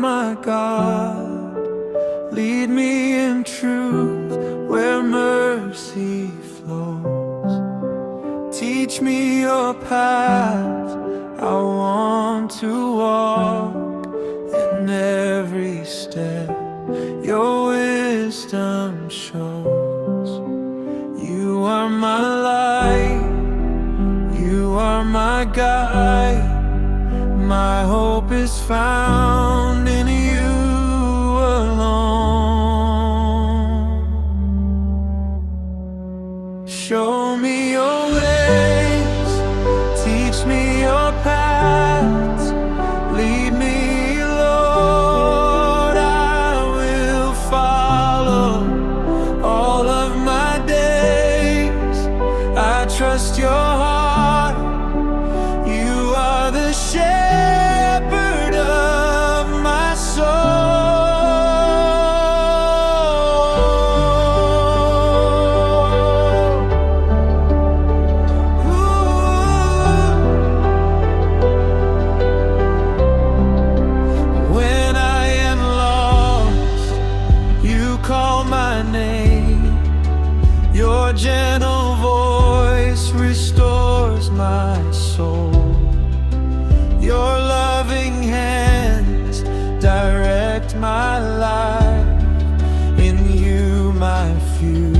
my God. Lead me in truth where mercy flows. Teach me your path, I want to walk. In every step your wisdom shows. You are my light, you are my guide. My hope is found in you alone. Show me your ways, teach me your paths. Lead me, Lord, I will follow all of my days. I trust your heart, you are the shepherd of my soul. When I am lost, you call my name. Your gentle voice restores my soul. Your loving hands direct my life. In you my future